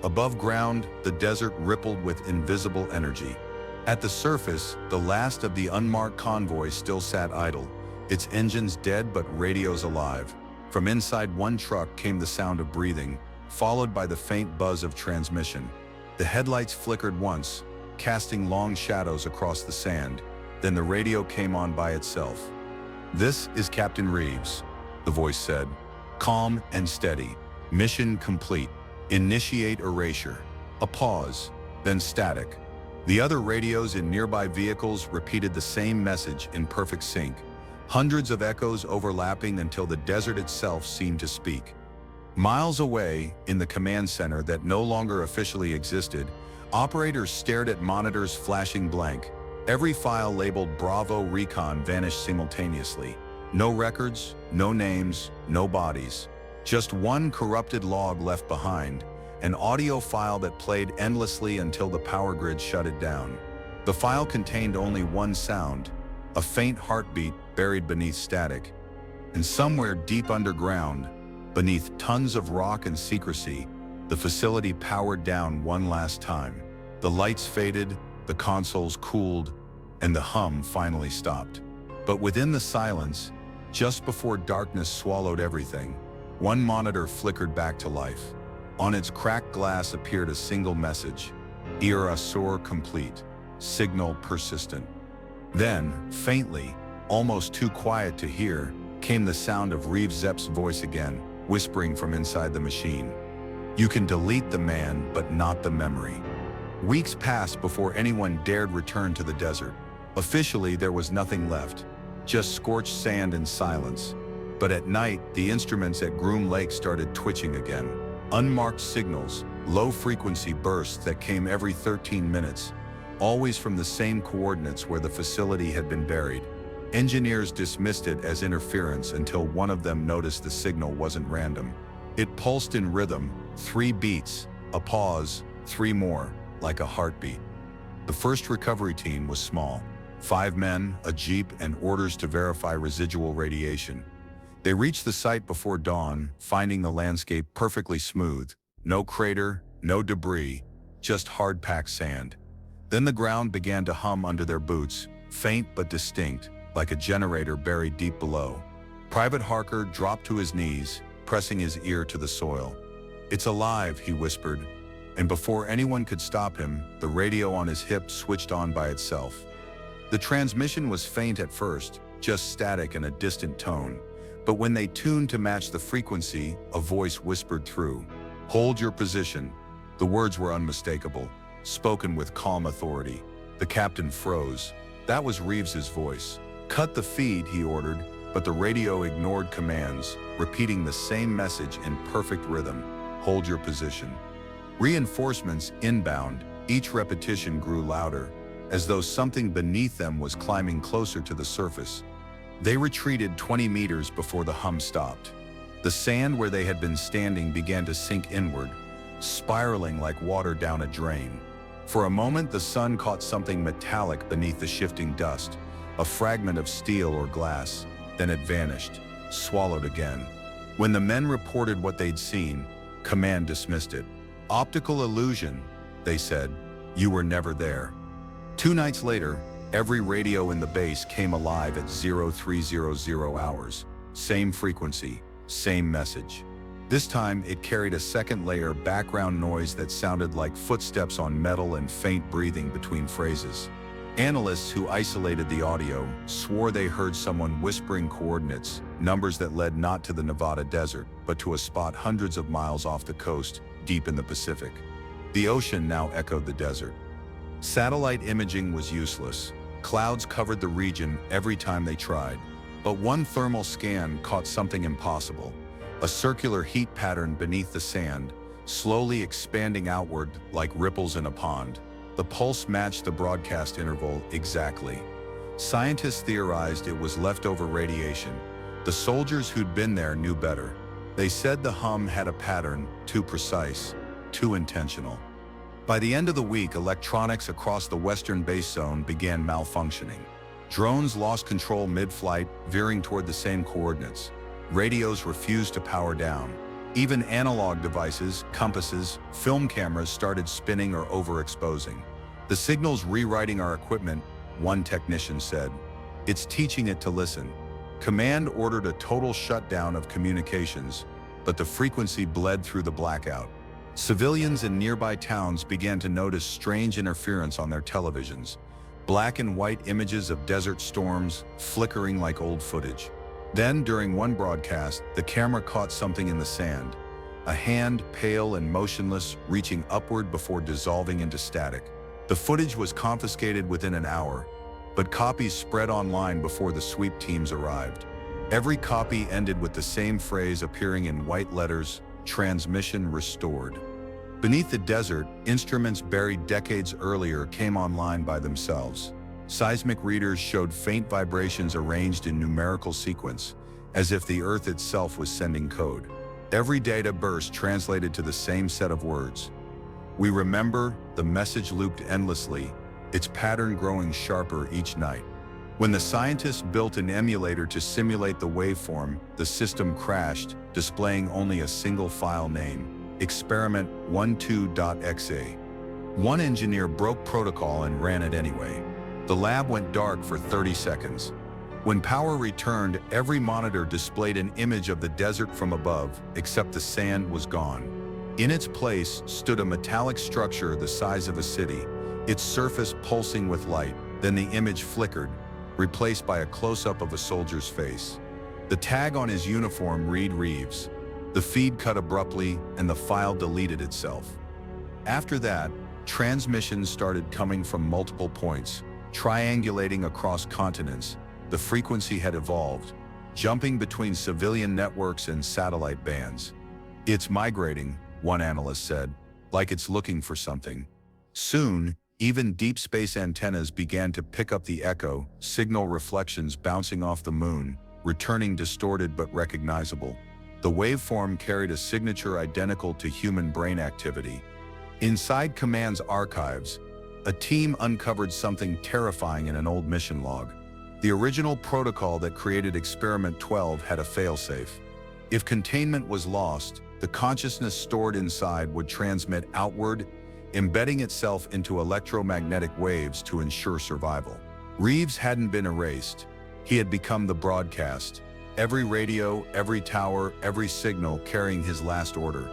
Above ground, the desert rippled with invisible energy. At the surface, the last of the unmarked convoy still sat idle, its engines dead but radios alive. From inside one truck came the sound of breathing, followed by the faint buzz of transmission. The headlights flickered once, casting long shadows across the sand. Then the radio came on by itself. "This is Captain Reeves," the voice said, calm and steady. "Mission complete. Initiate erasure." A pause, then static. The other radios in nearby vehicles repeated the same message in perfect sync, hundreds of echoes overlapping until the desert itself seemed to speak. Miles away, in the command center that no longer officially existed, operators stared at monitors flashing blank. Every file labeled Bravo Recon vanished simultaneously. No records, no names, no bodies. Just one corrupted log left behind, an audio file that played endlessly until the power grid shut it down. The file contained only one sound, a faint heartbeat buried beneath static. And somewhere deep underground, beneath tons of rock and secrecy, the facility powered down one last time. The lights faded, the consoles cooled, and the hum finally stopped. But within the silence, just before darkness swallowed everything, one monitor flickered back to life. On its cracked glass appeared a single message: Erasure complete, signal persistent. Then, faintly, almost too quiet to hear, came the sound of Reeve Zepp's voice again, whispering from inside the machine. You can delete the man, but not the memory. Weeks passed before anyone dared return to the desert. Officially, there was nothing left, just scorched sand and silence. But at night, the instruments at Groom Lake started twitching again. Unmarked signals, low-frequency bursts that came every 13 minutes, always from the same coordinates where the facility had been buried. Engineers dismissed it as interference until one of them noticed the signal wasn't random. It pulsed in rhythm, 3 beats, a pause, 3 more, like a heartbeat. The first recovery team was small. 5 men, a jeep, and orders to verify residual radiation. They reached the site before dawn, finding the landscape perfectly smooth. No crater, no debris, just hard-packed sand. Then the ground began to hum under their boots, faint but distinct, like a generator buried deep below. Private Harker dropped to his knees, pressing his ear to the soil. "It's alive," he whispered, and before anyone could stop him, the radio on his hip switched on by itself. The transmission was faint at first, just static and a distant tone. But when they tuned to match the frequency, a voice whispered through. "Hold your position." The words were unmistakable, spoken with calm authority. The captain froze. That was Reeves's voice. "Cut the feed," he ordered, but the radio ignored commands, repeating the same message in perfect rhythm. "Hold your position." Reinforcements inbound, each repetition grew louder, as though something beneath them was climbing closer to the surface. They retreated 20 meters before the hum stopped. The sand where they had been standing began to sink inward, spiraling like water down a drain. For a moment, the sun caught something metallic beneath the shifting dust, a fragment of steel or glass. Then it vanished, swallowed again. When the men reported what they'd seen, command dismissed it. "Optical illusion," they said. "You were never there." 2 nights later, every radio in the base came alive at 0300 hours. Same frequency, same message. This time, it carried a second layer background noise that sounded like footsteps on metal and faint breathing between phrases. Analysts who isolated the audio swore they heard someone whispering coordinates, numbers that led not to the Nevada desert, but to a spot hundreds of miles off the coast, deep in the Pacific. The ocean now echoed the desert. Satellite imaging was useless. Clouds covered the region every time they tried. But one thermal scan caught something impossible. A circular heat pattern beneath the sand, slowly expanding outward like ripples in a pond. The pulse matched the broadcast interval exactly. Scientists theorized it was leftover radiation. The soldiers who'd been there knew better. They said the hum had a pattern, too precise, too intentional. By the end of the week, electronics across the western base zone began malfunctioning. Drones lost control mid-flight, veering toward the same coordinates. Radios refused to power down. Even analog devices, compasses, film cameras started spinning or overexposing. "The signal's rewriting our equipment," one technician said. "It's teaching it to listen." Command ordered a total shutdown of communications, but the frequency bled through the blackout. Civilians in nearby towns began to notice strange interference on their televisions. Black and white images of desert storms, flickering like old footage. Then, during one broadcast, the camera caught something in the sand. A hand, pale and motionless, reaching upward before dissolving into static. The footage was confiscated within an hour, but copies spread online before the sweep teams arrived. Every copy ended with the same phrase appearing in white letters: "Transmission restored." Beneath the desert, instruments buried decades earlier came online by themselves. Seismic readers showed faint vibrations arranged in numerical sequence, as if the Earth itself was sending code. Every data burst translated to the same set of words. "We remember," the message looped endlessly, its pattern growing sharper each night. When the scientists built an emulator to simulate the waveform, the system crashed, displaying only a single file name, experiment 12.exe. One engineer broke protocol and ran it anyway. The lab went dark for 30 seconds. When power returned, every monitor displayed an image of the desert from above, except the sand was gone. In its place stood a metallic structure the size of a city, its surface pulsing with light. Then the image flickered, replaced by a close-up of a soldier's face. The tag on his uniform read Reeves. The feed cut abruptly, and the file deleted itself. After that, transmissions started coming from multiple points, triangulating across continents. The frequency had evolved, jumping between civilian networks and satellite bands. "It's migrating," one analyst said, "like it's looking for something." Soon, even deep space antennas began to pick up the echo, signal reflections bouncing off the moon, returning distorted but recognizable. The waveform carried a signature identical to human brain activity. Inside Command's archives, a team uncovered something terrifying in an old mission log. The original protocol that created Experiment 12 had a failsafe. If containment was lost, the consciousness stored inside would transmit outward, embedding itself into electromagnetic waves to ensure survival. Reeves hadn't been erased. He had become the broadcast. Every radio, every tower, every signal carrying his last order.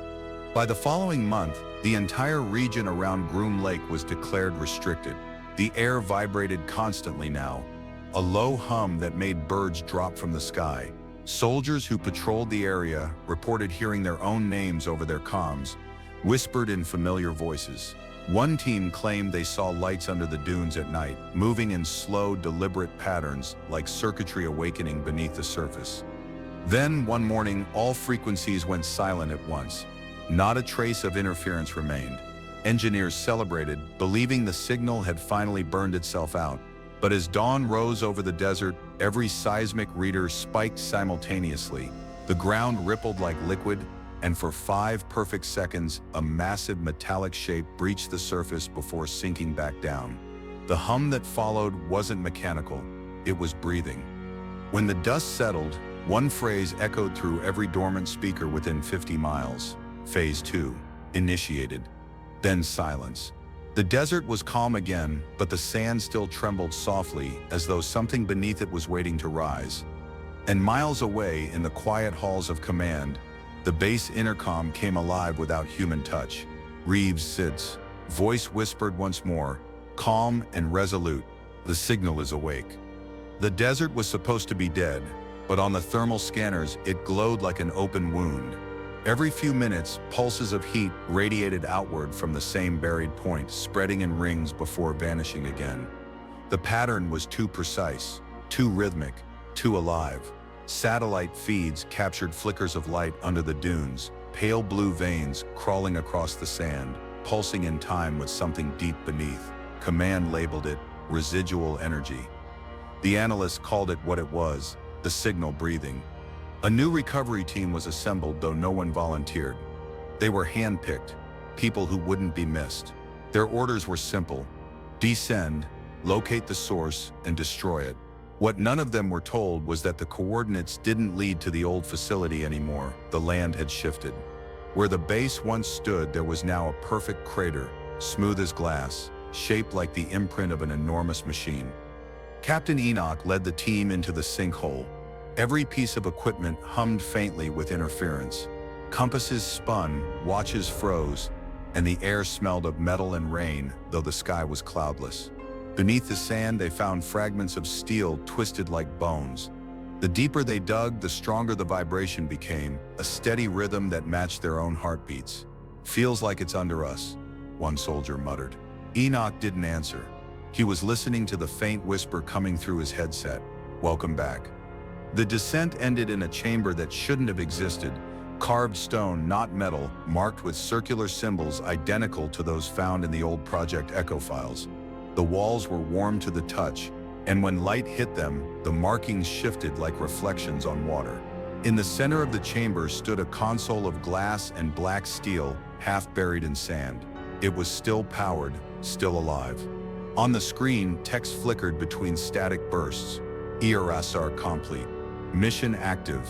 By the following month, the entire region around Groom Lake was declared restricted. The air vibrated constantly now, a low hum that made birds drop from the sky. Soldiers who patrolled the area reported hearing their own names over their comms, whispered in familiar voices. One team claimed they saw lights under the dunes at night, moving in slow, deliberate patterns like circuitry awakening beneath the surface. Then, one morning, all frequencies went silent at once. Not a trace of interference remained. Engineers celebrated, believing the signal had finally burned itself out. But as dawn rose over the desert, every seismic reader spiked simultaneously. The ground rippled like liquid, and for 5 perfect seconds, a massive metallic shape breached the surface before sinking back down. The hum that followed wasn't mechanical, it was breathing. When the dust settled, one phrase echoed through every dormant speaker within 50 miles. Phase 2, initiated. Then silence. The desert was calm again, but the sand still trembled softly, as though something beneath it was waiting to rise. And miles away, in the quiet halls of command, the base intercom came alive without human touch. "Reeves, SIDS." Voice whispered once more, calm and resolute. "The signal is awake." The desert was supposed to be dead, but on the thermal scanners, it glowed like an open wound. Every few minutes, pulses of heat radiated outward from the same buried point, spreading in rings before vanishing again. The pattern was too precise, too rhythmic, too alive. Satellite feeds captured flickers of light under the dunes, pale blue veins crawling across the sand, pulsing in time with something deep beneath. Command labeled it residual energy. The analysts called it what it was, the signal breathing. A new recovery team was assembled, though no one volunteered. They were handpicked, people who wouldn't be missed. Their orders were simple: descend, locate the source, and destroy it. What none of them were told was that the coordinates didn't lead to the old facility anymore. The land had shifted. Where the base once stood, there was now a perfect crater, smooth as glass, shaped like the imprint of an enormous machine. Captain Enoch led the team into the sinkhole. Every piece of equipment hummed faintly with interference. Compasses spun, watches froze, and the air smelled of metal and rain, though the sky was cloudless. Beneath the sand, they found fragments of steel twisted like bones. The deeper they dug, the stronger the vibration became, a steady rhythm that matched their own heartbeats. "Feels like it's under us," one soldier muttered. Enoch didn't answer. He was listening to the faint whisper coming through his headset. "Welcome back." The descent ended in a chamber that shouldn't have existed. Carved stone, not metal, marked with circular symbols identical to those found in the old Project Echo files. The walls were warm to the touch, and when light hit them, the markings shifted like reflections on water. In the center of the chamber stood a console of glass and black steel, half buried in sand. It was still powered, still alive. On the screen, text flickered between static bursts. Erasure complete. Mission active.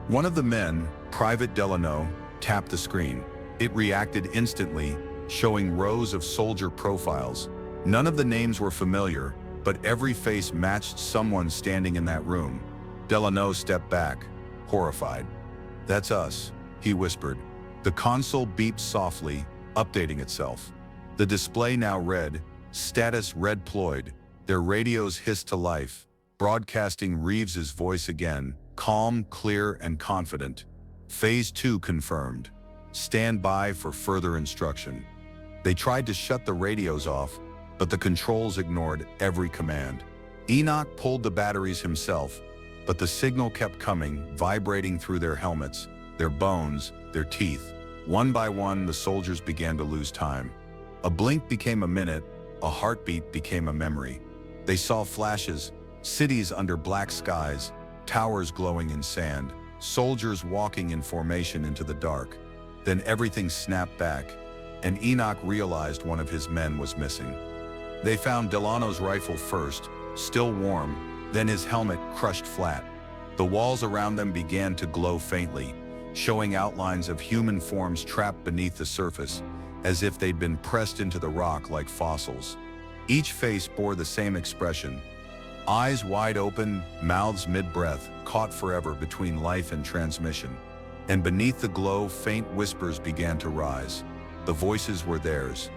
One of the men, Private Delano, tapped the screen. It reacted instantly, showing rows of soldier profiles. None of the names were familiar, but every face matched someone standing in that room. Delano stepped back, horrified. "That's us," he whispered. The console beeped softly, updating itself. The display now read, "Status red ployed." Their radios hissed to life, broadcasting Reeves's voice again, calm, clear, and confident. Phase 2 confirmed. Stand by for further instruction. They tried to shut the radios off, but the controls ignored every command. Enoch pulled the batteries himself, but the signal kept coming, vibrating through their helmets, their bones, their teeth. One by one, the soldiers began to lose time. A blink became a minute, a heartbeat became a memory. They saw flashes, cities under black skies, towers glowing in sand, soldiers walking in formation into the dark. Then everything snapped back, and Enoch realized one of his men was missing. They found Delano's rifle first, still warm, then his helmet crushed flat. The walls around them began to glow faintly, showing outlines of human forms trapped beneath the surface, as if they'd been pressed into the rock like fossils. Each face bore the same expression. Eyes wide open, mouths mid-breath, caught forever between life and transmission. And beneath the glow, faint whispers began to rise. The voices were theirs.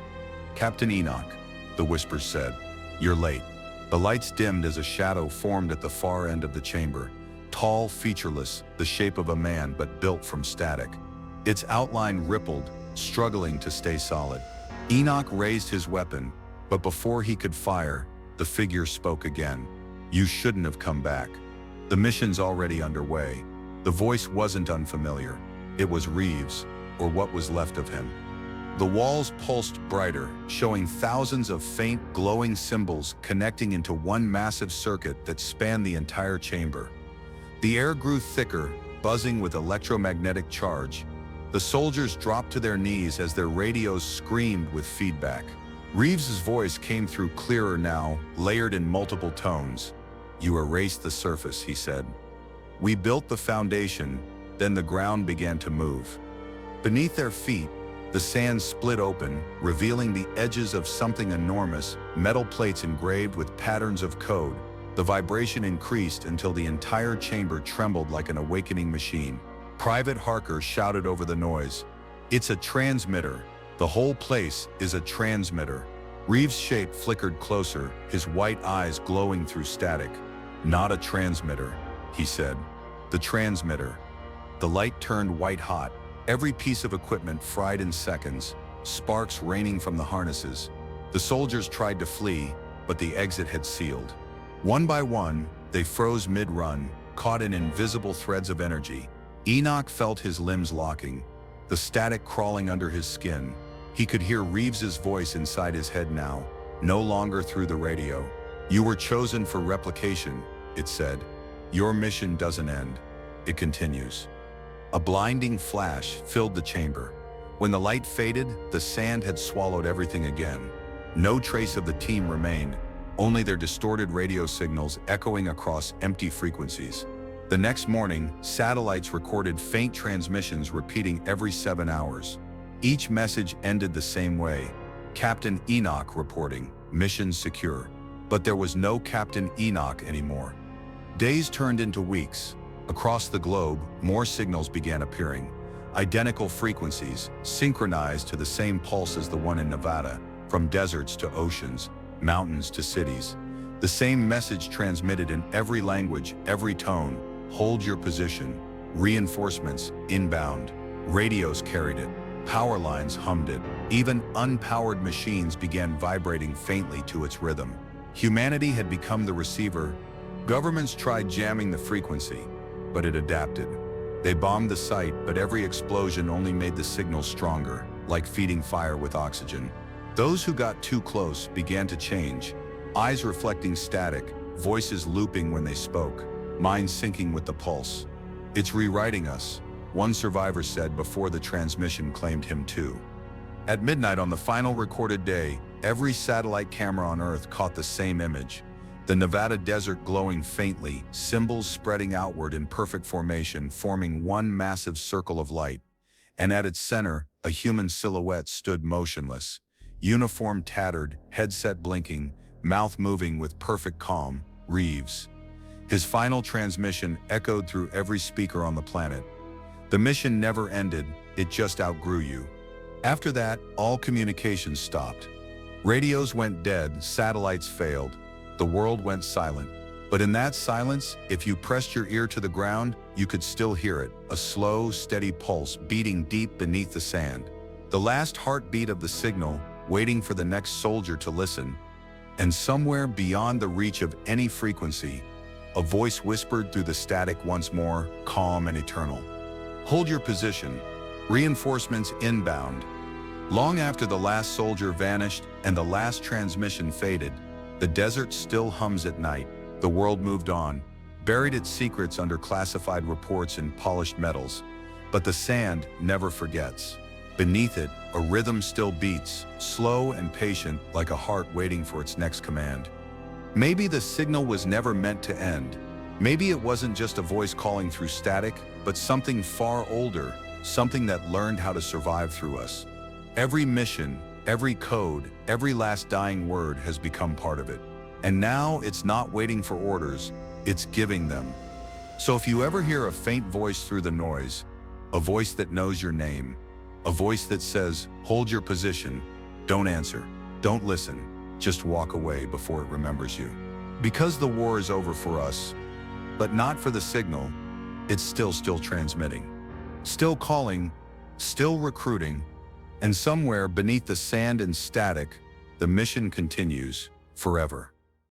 "Captain Enoch," the whispers said, "you're late." The lights dimmed as a shadow formed at the far end of the chamber. Tall, featureless, the shape of a man but built from static. Its outline rippled, struggling to stay solid. Enoch raised his weapon, but before he could fire, the figure spoke again. "You shouldn't have come back. The mission's already underway." The voice wasn't unfamiliar. It was Reeves, or what was left of him. The walls pulsed brighter, showing thousands of faint, glowing symbols connecting into one massive circuit that spanned the entire chamber. The air grew thicker, buzzing with electromagnetic charge. The soldiers dropped to their knees as their radios screamed with feedback. Reeves's voice came through clearer now, layered in multiple tones. "You erased the surface," he said. "We built the foundation, then the ground began to move." Beneath their feet, the sand split open, revealing the edges of something enormous, metal plates engraved with patterns of code. The vibration increased until the entire chamber trembled like an awakening machine. Private Harker shouted over the noise, "It's a transmitter. The whole place is a transmitter." Reeves' shape flickered closer, his white eyes glowing through static. "Not a transmitter," he said. "The transmitter." The light turned white hot, every piece of equipment fried in seconds, sparks raining from the harnesses. The soldiers tried to flee, but the exit had sealed. One by one, they froze mid-run, caught in invisible threads of energy. Enoch felt his limbs locking, the static crawling under his skin. He could hear Reeves's voice inside his head now, no longer through the radio. "You were chosen for replication," it said. "Your mission doesn't end. It continues." A blinding flash filled the chamber. When the light faded, the sand had swallowed everything again. No trace of the team remained, only their distorted radio signals echoing across empty frequencies. The next morning, satellites recorded faint transmissions repeating every 7 hours. Each message ended the same way. "Captain Enoch reporting, mission secure." But there was no Captain Enoch anymore. Days turned into weeks. Across the globe, more signals began appearing. Identical frequencies, synchronized to the same pulse as the one in Nevada, from deserts to oceans, mountains to cities. The same message transmitted in every language, every tone. "Hold your position." Reinforcements, inbound. Radios carried it. Power lines hummed it. Even unpowered machines began vibrating faintly to its rhythm. Humanity had become the receiver. Governments tried jamming the frequency, but it adapted. They bombed the site, but every explosion only made the signal stronger, like feeding fire with oxygen. Those who got too close began to change, eyes reflecting static, voices looping when they spoke, minds syncing with the pulse. "It's rewriting us," one survivor said before the transmission claimed him too. At midnight on the final recorded day, every satellite camera on Earth caught the same image. The Nevada desert glowing faintly, symbols spreading outward in perfect formation, forming one massive circle of light. And at its center, a human silhouette stood motionless. Uniform tattered, headset blinking, mouth moving with perfect calm, Reeves. His final transmission echoed through every speaker on the planet. The mission never ended, it just outgrew you. After that, all communications stopped. Radios went dead, satellites failed. The world went silent. But in that silence, if you pressed your ear to the ground, you could still hear it, a slow, steady pulse beating deep beneath the sand. The last heartbeat of the signal, waiting for the next soldier to listen. And somewhere beyond the reach of any frequency, a voice whispered through the static once more, calm and eternal. Hold your position. Reinforcements inbound. Long after the last soldier vanished and the last transmission faded, the desert still hums at night. The world moved on, buried its secrets under classified reports in polished metals. But the sand never forgets. Beneath it, a rhythm still beats, slow and patient, like a heart waiting for its next command. Maybe the signal was never meant to end. Maybe it wasn't just a voice calling through static, but something far older, something that learned how to survive through us. Every mission, every code, every last dying word has become part of it. And now it's not waiting for orders, it's giving them. So if you ever hear a faint voice through the noise, a voice that knows your name, a voice that says, hold your position, don't answer, don't listen, just walk away before it remembers you. Because the war is over for us, but not for the signal, it's still transmitting. Still calling, still recruiting, and somewhere beneath the sand and static, the mission continues forever.